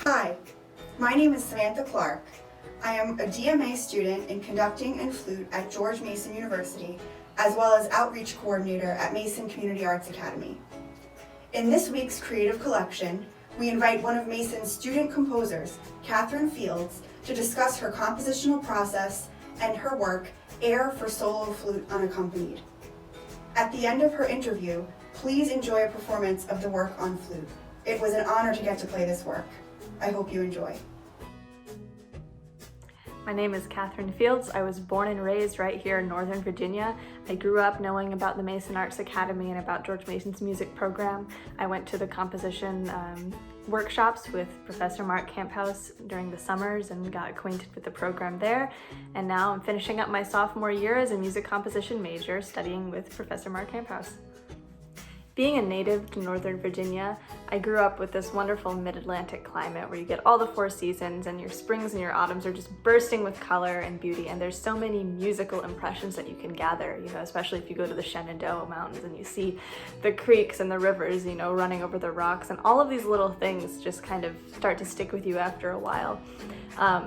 Hi, my name is Samantha Clarke. I am a DMA student in conducting and flute at George Mason University, as well as outreach coordinator at Mason Community Arts Academy. In this week's Creative Collection, we invite one of Mason's student composers, Katherine Fields, to discuss her compositional process and her work, Air for Solo Flute Unaccompanied. At the end of her interview, please enjoy a performance of the work on flute. It was an honor to get to play this work. I hope you enjoy. My name is Katherine Fields. I was born and raised right here in Northern Virginia. I grew up knowing about the Mason Arts Academy and about George Mason's music program. I went to the composition workshops with Professor Mark Camphouse during the summers and got acquainted with the program there. And now I'm finishing up my sophomore year as a music composition major, studying with Professor Mark Camphouse. Being a native to Northern Virginia, I grew up with this wonderful mid-Atlantic climate where you get all the four seasons and your springs and your autumns are just bursting with color and beauty, and there's so many musical impressions that you can gather, especially if you go to the Shenandoah Mountains and you see the creeks and the rivers, running over the rocks, and all of these little things just kind of start to stick with you after a while.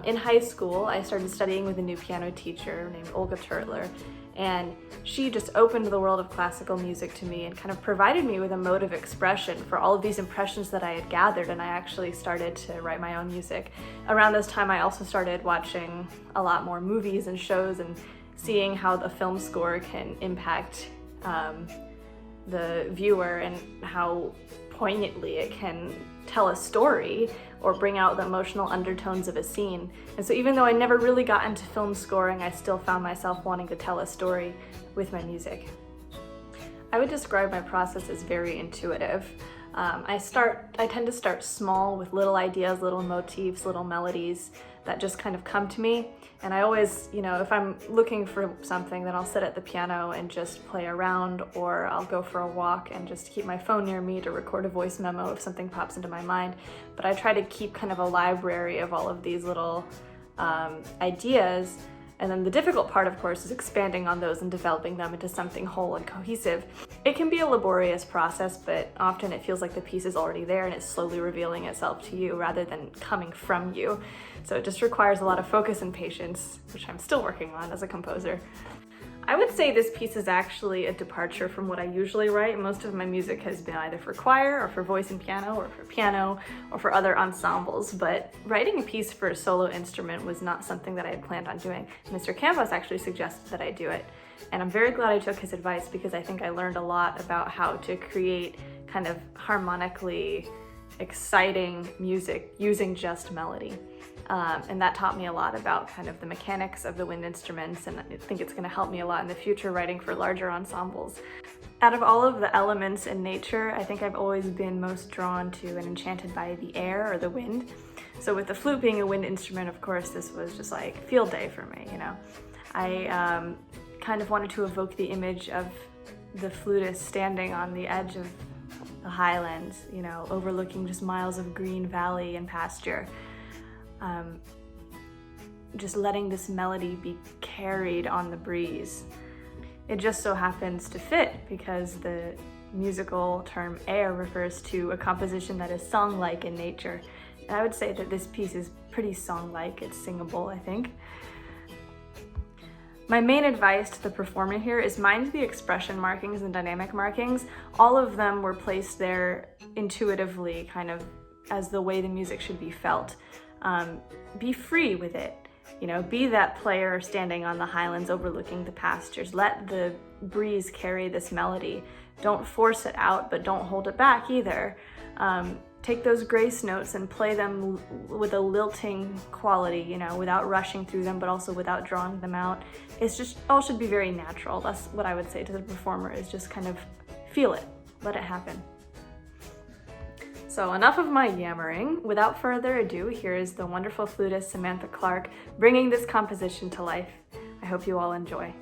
In high school, I started studying with a new piano teacher named Olga Turtler, and she just opened the world of classical music to me and kind of provided me with a mode of expression for all of these impressions that I had gathered, and I actually started to write my own music. Around this time, I also started watching a lot more movies and shows and seeing how the film score can impact the viewer and how poignantly it can tell a story or bring out the emotional undertones of a scene. And so even though I never really got into film scoring, I still found myself wanting to tell a story with my music. I would describe my process as very intuitive. I tend to start small with little ideas, little motifs, little melodies that just kind of come to me. And I always, if I'm looking for something, then I'll sit at the piano and just play around, or I'll go for a walk and just keep my phone near me to record a voice memo if something pops into my mind. But I try to keep kind of a library of all of these little ideas. And then the difficult part, of course, is expanding on those and developing them into something whole and cohesive. It can be a laborious process, but often it feels like the piece is already there and it's slowly revealing itself to you rather than coming from you. So it just requires a lot of focus and patience, which I'm still working on as a composer. I would say this piece is actually a departure from what I usually write. Most of my music has been either for choir or for voice and piano or for other ensembles, but writing a piece for a solo instrument was not something that I had planned on doing. Mr. Camphouse actually suggested that I do it, and I'm very glad I took his advice because I think I learned a lot about how to create kind of harmonically exciting music using just melody. And that taught me a lot about kind of the mechanics of the wind instruments, and I think it's going to help me a lot in the future writing for larger ensembles. Out of all of the elements in nature, I think I've always been most drawn to and enchanted by the air or the wind. So with the flute being a wind instrument, of course, this was just like field day for me, I kind of wanted to evoke the image of the flutist standing on the edge of the highlands, overlooking just miles of green valley and pasture. Just letting this melody be carried on the breeze. It just so happens to fit because the musical term air refers to a composition that is song-like in nature. And I would say that this piece is pretty song-like. It's singable, I think. My main advice to the performer here is mind the expression markings and dynamic markings. All of them were placed there intuitively, kind of as the way the music should be felt. Be free with it. Be that player standing on the highlands overlooking the pastures. Let the breeze carry this melody. Don't force it out, but don't hold it back either. Take those grace notes and play them with a lilting quality, without rushing through them, but also without drawing them out. It's just, all should be very natural. That's what I would say to the performer, is just kind of feel it, let it happen. So enough of my yammering. Without further ado, here is the wonderful flutist Samantha Clarke bringing this composition to life. I hope you all enjoy.